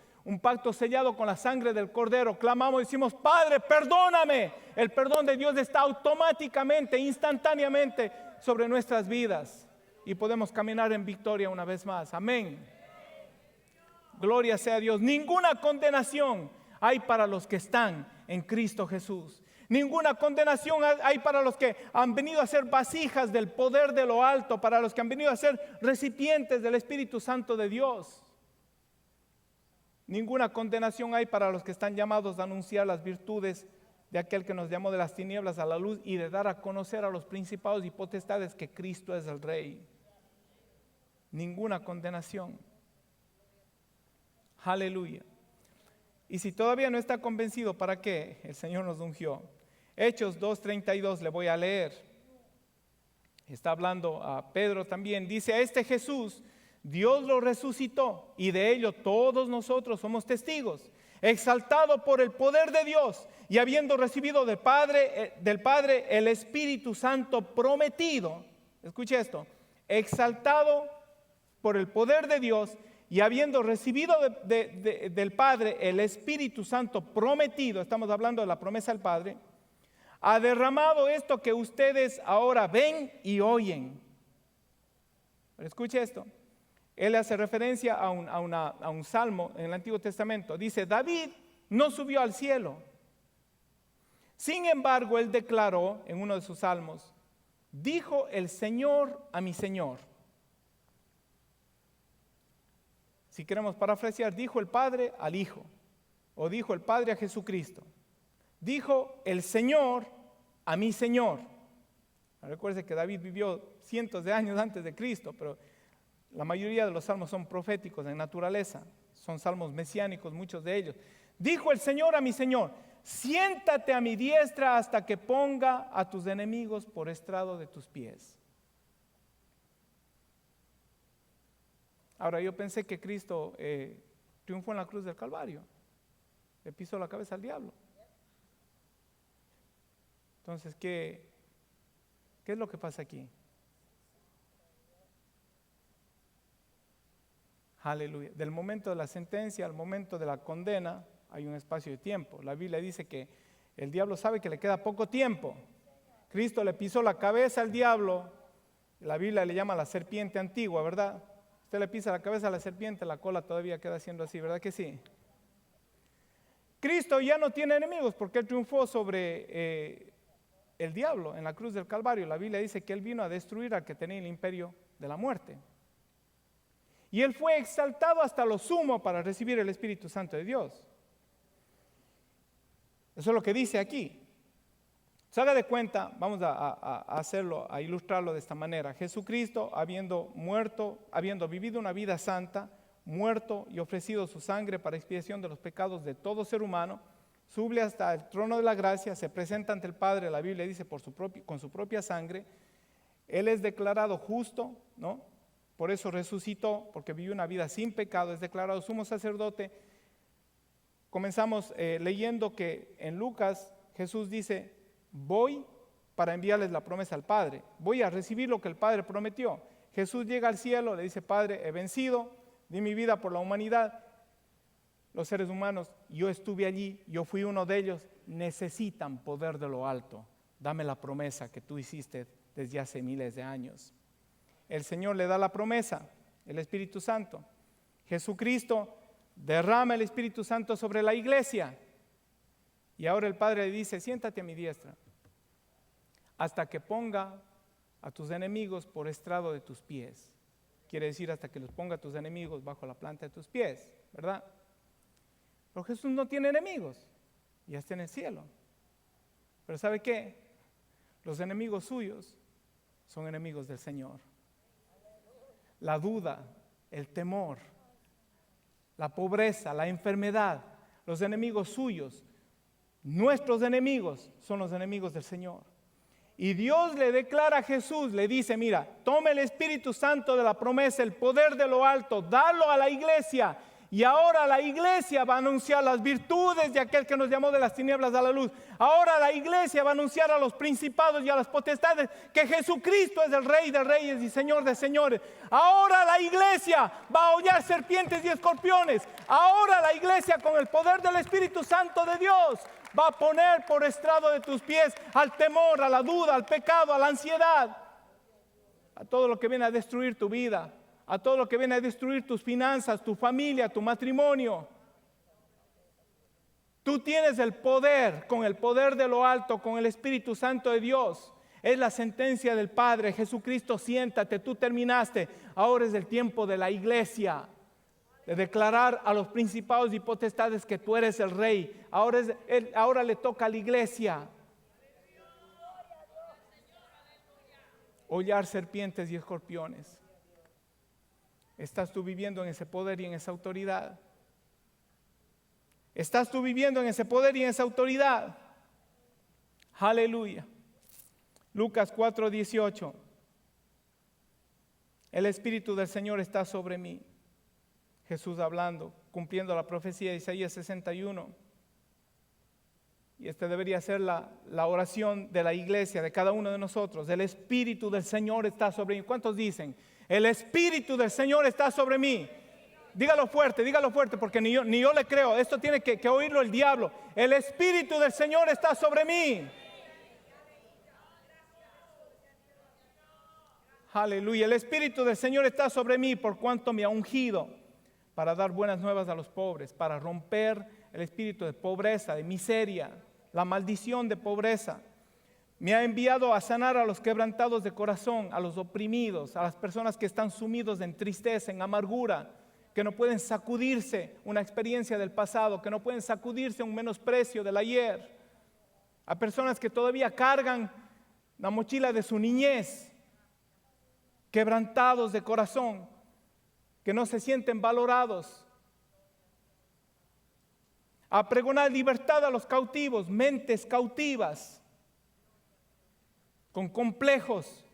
sellado con la sangre del Cordero. Clamamos y decimos: Padre, perdóname. El perdón de Dios está automáticamente, instantáneamente sobre nuestras vidas, y podemos caminar en victoria una vez más. Amén. Gloria sea a Dios. Ninguna condenación hay para los que están en Cristo Jesús. Ninguna condenación hay para los que han venido a ser vasijas del poder de lo alto, para los que han venido a ser recipientes del Espíritu Santo de Dios. Ninguna condenación hay para los que están llamados a anunciar las virtudes de aquel que nos llamó de las tinieblas a la luz, y de dar a conocer a los principados y potestades que Cristo es el Rey. Ninguna condenación. Aleluya. Y si todavía no está convencido, ¿para qué? El Señor nos ungió. Hechos 2:32 le voy a leer. Está hablando a Pedro también. Dice: a este Jesús Dios lo resucitó, y de ello todos nosotros somos testigos. Exaltado por el poder de Dios, y habiendo recibido del Padre el Espíritu Santo prometido. Escuche esto: exaltado por el poder de Dios, y habiendo recibido del Padre el Espíritu Santo prometido, estamos hablando de la promesa del Padre, ha derramado esto que ustedes ahora ven y oyen. Pero escuche esto. Él hace referencia a un salmo en el Antiguo Testamento. Dice: David no subió al cielo. Sin embargo, él declaró en uno de sus salmos: dijo el Señor a mi Señor. Si queremos parafrasear, dijo el Padre al Hijo, o dijo el Padre a Jesucristo. Dijo el Señor a mi Señor. Recuerde que David vivió cientos de años antes de Cristo, pero la mayoría de los salmos son proféticos en naturaleza, son salmos mesiánicos, muchos de ellos. Dijo el Señor a mi Señor: siéntate a mi diestra hasta que ponga a tus enemigos por estrado de tus pies. Ahora, yo pensé que Cristo triunfó en la cruz del Calvario, le pisó la cabeza al diablo. Entonces, ¿qué es lo que pasa aquí? Aleluya. Del momento de la sentencia al momento de la condena hay un espacio de tiempo. La Biblia dice que el diablo sabe que le queda poco tiempo. Cristo le pisó la cabeza al diablo. La Biblia le llama la serpiente antigua, ¿verdad? Usted le pisa la cabeza a la serpiente, la cola todavía queda siendo así, ¿verdad que sí? Cristo ya no tiene enemigos porque Él triunfó sobre el diablo en la cruz del Calvario. La Biblia dice que él vino a destruir al que tenía el imperio de la muerte. Y él fue exaltado hasta lo sumo para recibir el Espíritu Santo de Dios. Eso es lo que dice aquí. Se haga de cuenta, vamos a hacerlo, a ilustrarlo de esta manera. Jesucristo, habiendo muerto, habiendo vivido una vida santa, muerto y ofrecido su sangre para expiación de los pecados de todo ser humano, sube hasta el trono de la gracia, se presenta ante el Padre, la Biblia dice, con su propia sangre. Él es declarado justo, ¿no? Por eso resucitó, porque vivió una vida sin pecado, es declarado sumo sacerdote. Comenzamos leyendo que en Lucas Jesús dice: voy para enviarles la promesa al Padre, voy a recibir lo que el Padre prometió. Jesús llega al cielo, le dice: Padre, he vencido, di mi vida por la humanidad. Los seres humanos, yo estuve allí, yo fui uno de ellos, necesitan poder de lo alto. Dame la promesa que tú hiciste desde hace miles de años. El Señor le da la promesa, el Espíritu Santo. Jesucristo derrama el Espíritu Santo sobre la iglesia. Y ahora el Padre le dice: siéntate a mi diestra, hasta que ponga a tus enemigos por estrado de tus pies. Quiere decir, hasta que los ponga a tus enemigos bajo la planta de tus pies, ¿verdad? Pero Jesús no tiene enemigos, ya está en el cielo. Pero ¿sabe qué? Los enemigos suyos son enemigos del Señor. La duda, el temor, la pobreza, la enfermedad, los enemigos suyos, nuestros enemigos, son los enemigos del Señor. Y Dios le declara a Jesús, le dice: mira, toma el Espíritu Santo de la promesa, el poder de lo alto, dalo a la iglesia. Y ahora la iglesia va a anunciar las virtudes de aquel que nos llamó de las tinieblas a la luz. Ahora la iglesia va a anunciar a los principados y a las potestades que Jesucristo es el Rey de reyes y Señor de señores. Ahora la iglesia va a hollar serpientes y escorpiones. Ahora la iglesia, con el poder del Espíritu Santo de Dios, va a poner por estrado de tus pies al temor, a la duda, al pecado, a la ansiedad, a todo lo que viene a destruir tu vida, a todo lo que viene a destruir tus finanzas, tu familia, tu matrimonio. Tú tienes el poder, con el poder de lo alto, con el Espíritu Santo de Dios. Es la sentencia del Padre. Jesucristo, siéntate, tú terminaste. Ahora es el tiempo de la iglesia, de declarar a los principados y potestades que tú eres el Rey. Ahora le toca a la iglesia hollar serpientes y escorpiones. ¿Estás tú viviendo en ese poder y en esa autoridad? ¿Estás tú viviendo en ese poder y en esa autoridad? Aleluya. Lucas 4:18. El Espíritu del Señor está sobre mí. Jesús hablando, cumpliendo la profecía de Isaías 61. Y esta debería ser la oración de la iglesia, de cada uno de nosotros. El Espíritu del Señor está sobre mí. ¿Cuántos dicen? El Espíritu del Señor está sobre mí. Dígalo fuerte, porque ni yo le creo. Esto tiene que oírlo el diablo. El Espíritu del Señor está sobre mí. Aleluya. El Espíritu del Señor está sobre mí, por cuanto me ha ungido para dar buenas nuevas a los pobres, para romper el espíritu de pobreza, de miseria, la maldición de pobreza. Me ha enviado a sanar a los quebrantados de corazón, a los oprimidos, a las personas que están sumidos en tristeza, en amargura, que no pueden sacudirse una experiencia del pasado, que no pueden sacudirse un menosprecio del ayer, a personas que todavía cargan la mochila de su niñez, quebrantados de corazón, que no se sienten valorados. A pregonar libertad a los cautivos, mentes cautivas, con complejos,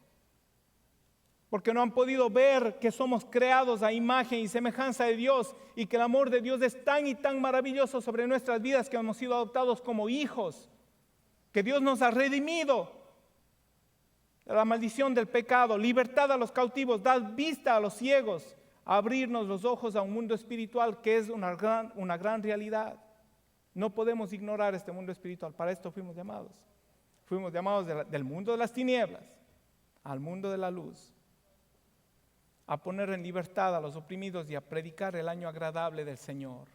porque no han podido ver que somos creados a imagen y semejanza de Dios, y que el amor de Dios es tan y tan maravilloso sobre nuestras vidas, que hemos sido adoptados como hijos, que Dios nos ha redimido de la maldición del pecado. Libertad a los cautivos, dar vista a los ciegos, abrirnos los ojos a un mundo espiritual que es una gran realidad. No podemos ignorar este mundo espiritual. Para esto fuimos llamados. Fuimos llamados del mundo de las tinieblas al mundo de la luz, a poner en libertad a los oprimidos y a predicar el año agradable del Señor.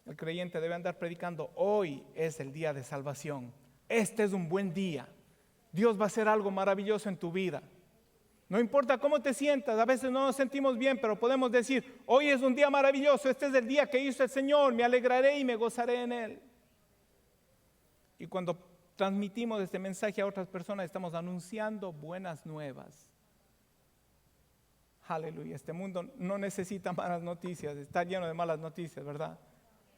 El creyente debe andar predicando: hoy es el día de salvación. Este es un buen día. Dios va a hacer algo maravilloso en tu vida. No importa cómo te sientas, a veces no nos sentimos bien, pero podemos decir, hoy es un día maravilloso, este es el día que hizo el Señor, me alegraré y me gozaré en Él. Y cuando transmitimos este mensaje a otras personas, estamos anunciando buenas nuevas. Aleluya, este mundo no necesita malas noticias, está lleno de malas noticias, ¿verdad?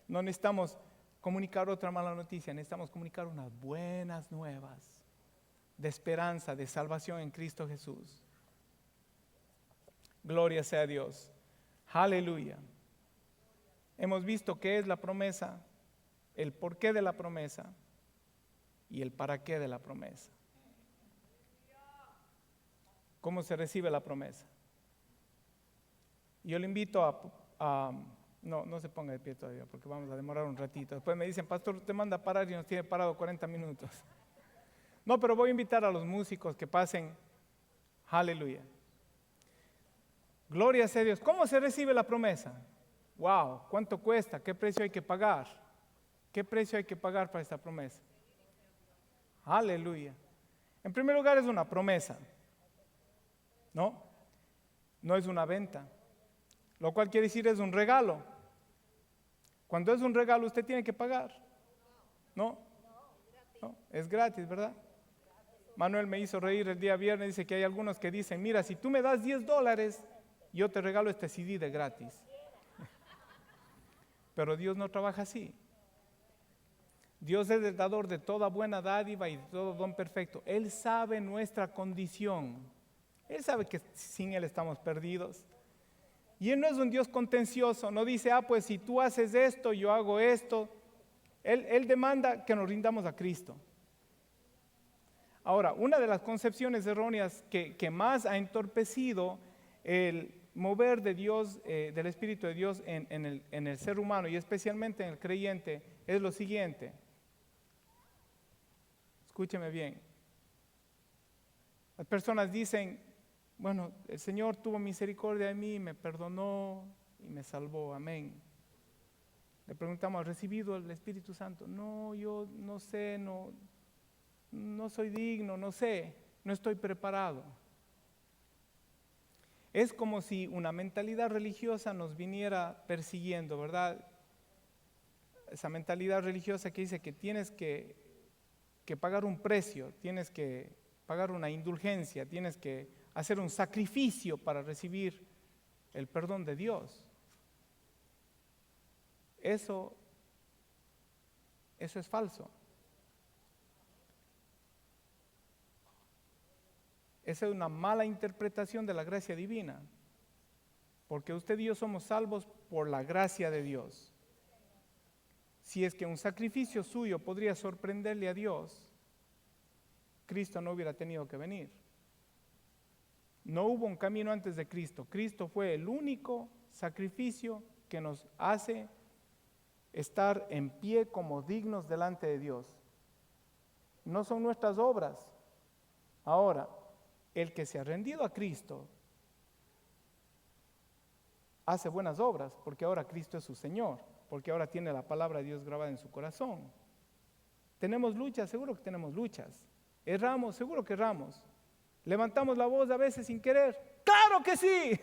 No necesitamos comunicar otra mala noticia, necesitamos comunicar unas buenas nuevas de esperanza, de salvación en Cristo Jesús. Gloria sea a Dios. Aleluya. Hemos visto qué es la promesa, el porqué de la promesa y el para qué de la promesa. ¿Cómo se recibe la promesa? Yo le invito no se ponga de pie todavía porque vamos a demorar un ratito. Después me dicen, pastor, usted manda a parar y nos tiene parado 40 minutos. No, pero voy a invitar a los músicos que pasen. Aleluya. Gloria sea a Dios. ¿Cómo se recibe la promesa? Wow, ¿cuánto cuesta? ¿Qué precio hay que pagar? ¿Qué precio hay que pagar para esta promesa? Aleluya. En primer lugar es una promesa. No es una venta. Lo cual quiere decir es un regalo. Cuando es un regalo usted tiene que pagar. No, es gratis, ¿verdad? Manuel me hizo reír el día viernes, dice que hay algunos que dicen, mira, si tú me das $10, yo te regalo este CD de gratis. Pero Dios no trabaja así. Dios es el dador de toda buena dádiva y de todo don perfecto. Él sabe nuestra condición. Él sabe que sin Él estamos perdidos. Y Él no es un Dios contencioso, no dice, pues si tú haces esto, yo hago esto. Él demanda que nos rindamos a Cristo. Ahora, una de las concepciones erróneas que más ha entorpecido el mover de Dios, del Espíritu de Dios en el ser humano y especialmente en el creyente, es lo siguiente. Escúcheme bien. Las personas dicen, bueno, el Señor tuvo misericordia de mí, me perdonó y me salvó, amén. Le preguntamos, ¿has recibido el Espíritu Santo? No, yo no sé, no soy digno, no sé, no estoy preparado. Es como si una mentalidad religiosa nos viniera persiguiendo, ¿verdad? Esa mentalidad religiosa que dice que tienes que pagar un precio, tienes que pagar una indulgencia, tienes que hacer un sacrificio para recibir el perdón de Dios. Eso es falso. Esa es una mala interpretación de la gracia divina, porque usted y yo somos salvos por la gracia de Dios. Si es que un sacrificio suyo podría sorprenderle a Dios, Cristo no hubiera tenido que venir. No hubo un camino antes de Cristo. Cristo fue el único sacrificio que nos hace estar en pie como dignos delante de Dios. No son nuestras obras. Ahora, el que se ha rendido a Cristo hace buenas obras porque ahora Cristo es su Señor, porque ahora tiene la palabra de Dios grabada en su corazón. ¿Tenemos luchas? Seguro que tenemos luchas. ¿Erramos? Seguro que erramos. ¿Levantamos la voz a veces sin querer? ¡Claro que sí!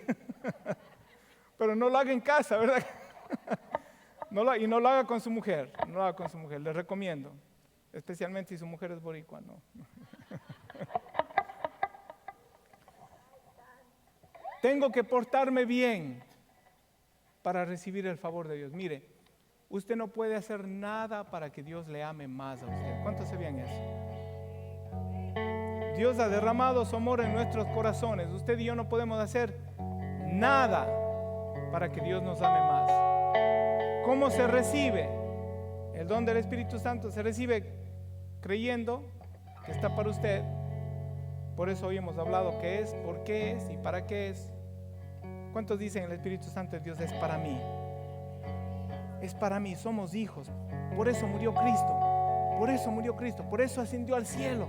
Pero no lo haga en casa, ¿verdad? Y no lo haga con su mujer, no lo haga con su mujer, le recomiendo. Especialmente si su mujer es boricua, no. Tengo que portarme bien para recibir el favor de Dios. Mire, usted no puede hacer nada para que Dios le ame más a usted. ¿Cuántos sabían eso? Dios ha derramado su amor en nuestros corazones. Usted y yo no podemos hacer nada para que Dios nos ame más. ¿Cómo se recibe? El don del Espíritu Santo se recibe creyendo que está para usted. Por eso hoy hemos hablado qué es, por qué es y para qué es. ¿Cuántos dicen el Espíritu Santo de Dios es para mí? Es para mí, somos hijos. Por eso murió Cristo. Por eso murió Cristo. Por eso ascendió al cielo.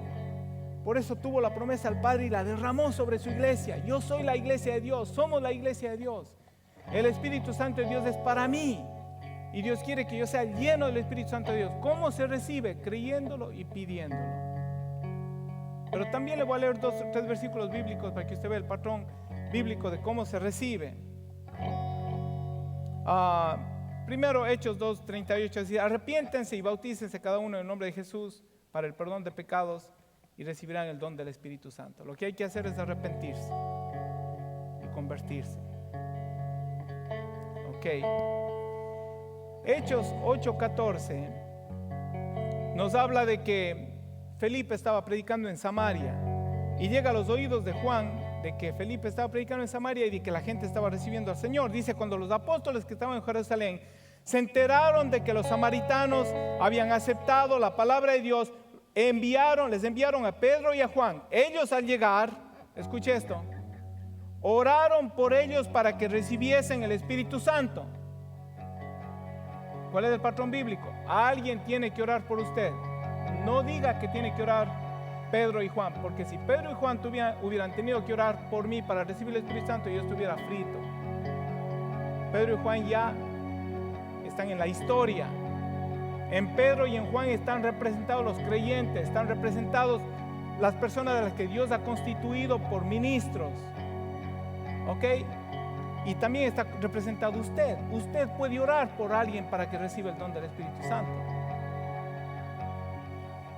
Por eso tuvo la promesa al Padre y la derramó sobre su iglesia. Yo soy la iglesia de Dios. Somos la iglesia de Dios. El Espíritu Santo de Dios es para mí. Y Dios quiere que yo sea lleno del Espíritu Santo de Dios. ¿Cómo se recibe? Creyéndolo y pidiéndolo. Pero también le voy a leer 2 o 3 versículos bíblicos para que usted vea el patrón bíblico de cómo se recibe. Primero, Hechos 2:38 dice: arrepiéntense y bautícense cada uno en el nombre de Jesús para el perdón de pecados y recibirán el don del Espíritu Santo. Lo que hay que hacer es arrepentirse y convertirse. Ok. Hechos 8:14 nos habla de que Felipe estaba predicando en Samaria y llega a los oídos de Juan de que Felipe estaba predicando en Samaria y de que la gente estaba recibiendo al Señor. Dice: cuando los apóstoles que estaban en Jerusalén se enteraron de que los samaritanos habían aceptado la palabra de Dios, les enviaron a Pedro y a Juan. Ellos, al llegar, escuche esto, oraron por ellos para que recibiesen el Espíritu Santo. ¿Cuál es el patrón bíblico? Alguien tiene que orar por usted. No diga que tiene que orar Pedro y Juan, porque si Pedro y Juan hubieran tenido que orar por mí para recibir el Espíritu Santo, yo estuviera frito. Pedro y Juan ya están en la historia. En Pedro y en Juan están representados los creyentes, están representados las personas de las que Dios ha constituido por ministros. ¿Ok? Y también está representado usted. Usted puede orar por alguien para que reciba el don del Espíritu Santo.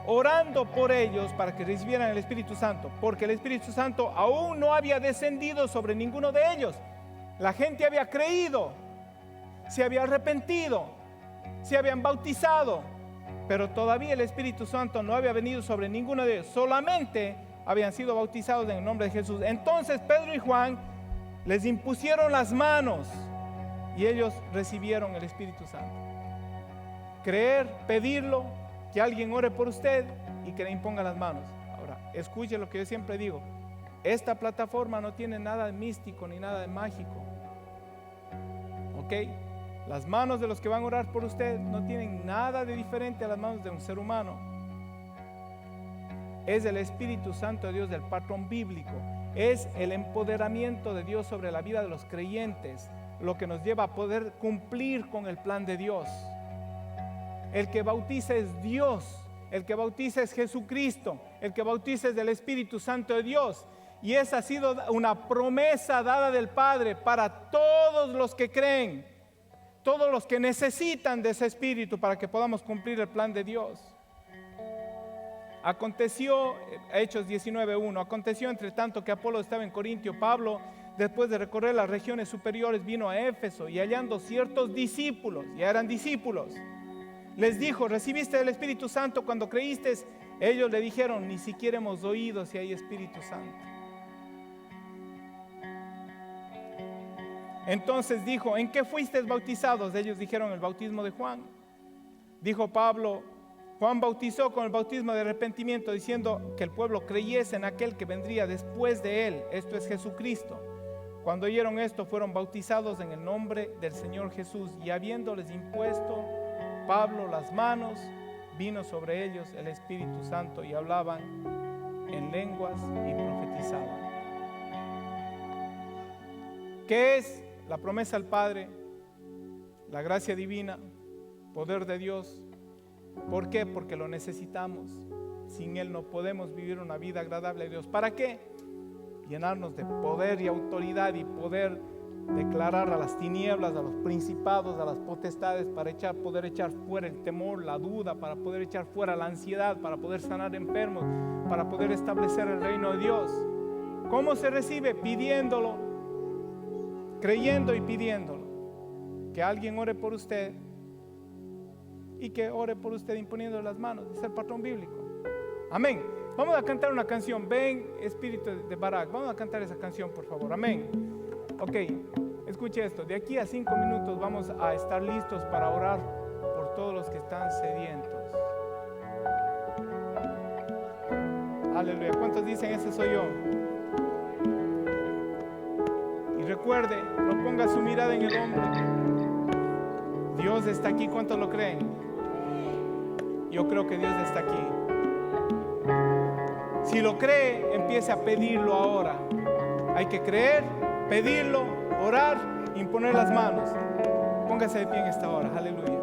Orando por ellos para que recibieran el Espíritu Santo, porque el Espíritu Santo aún no había descendido sobre ninguno de ellos. La gente había creído, se había arrepentido, se habían bautizado, pero todavía el Espíritu Santo no había venido sobre ninguno de ellos. Solamente habían sido bautizados en el nombre de Jesús. Entonces Pedro y Juan les impusieron las manos y ellos recibieron el Espíritu Santo. Creer, pedirlo, que alguien ore por usted y que le imponga las manos. Ahora, escuche lo que yo siempre digo: esta plataforma no tiene nada de místico ni nada de mágico. ¿Ok? Las manos de los que van a orar por usted no tienen nada de diferente a las manos de un ser humano. Es el Espíritu Santo de Dios, del patrón bíblico. Es el empoderamiento de Dios sobre la vida de los creyentes lo que nos lleva a poder cumplir con el plan de Dios. El que bautiza es Dios, el que bautiza es Jesucristo, el que bautiza es del Espíritu Santo de Dios. Y esa ha sido una promesa dada del Padre para todos los que creen, todos los que necesitan de ese Espíritu para que podamos cumplir el plan de Dios. Aconteció, Hechos 19:1, aconteció entre tanto que Apolo estaba en Corintio, Pablo, después de recorrer las regiones superiores, vino a Éfeso y hallando ciertos discípulos, ya eran discípulos, les dijo: ¿recibiste el Espíritu Santo cuando creíste? Ellos le dijeron: ni siquiera hemos oído si hay Espíritu Santo. Entonces dijo: ¿en qué fuisteis bautizados? Ellos dijeron: el bautismo de Juan. Dijo Pablo: Juan bautizó con el bautismo de arrepentimiento, diciendo que el pueblo creyese en aquel que vendría después de él, esto es Jesucristo. Cuando oyeron esto, fueron bautizados en el nombre del Señor Jesús, y habiéndoles impuesto Pablo las manos, vino sobre ellos el Espíritu Santo y hablaban en lenguas y profetizaban. ¿Qué es la promesa del Padre? La gracia divina, poder de Dios. ¿Por qué? Porque lo necesitamos. Sin Él no podemos vivir una vida agradable a Dios. ¿Para qué? Llenarnos de poder y autoridad y poder declarar a las tinieblas, a los principados, a las potestades, para poder echar fuera el temor, la duda, para poder echar fuera la ansiedad, para poder sanar enfermos, para poder establecer el reino de Dios. ¿Cómo se recibe? Pidiéndolo, creyendo y pidiéndolo. Que alguien ore por usted y que ore por usted imponiendo las manos. Es el patrón bíblico. Amén. Vamos a cantar una canción. Ven, Espíritu de Barak. Vamos a cantar esa canción, por favor. Amén. Ok, escuche esto. De aquí a 5 minutos vamos a estar listos para orar por todos los que están sedientos. Aleluya. ¿Cuántos dicen ese soy yo? Y recuerde, no ponga su mirada en el hombre. Dios está aquí. ¿Cuántos lo creen? Yo creo que Dios está aquí. Si lo cree, empiece a pedirlo ahora. Hay que creer, pedirlo, orar, imponer las manos. Póngase de pie en esta hora. Aleluya.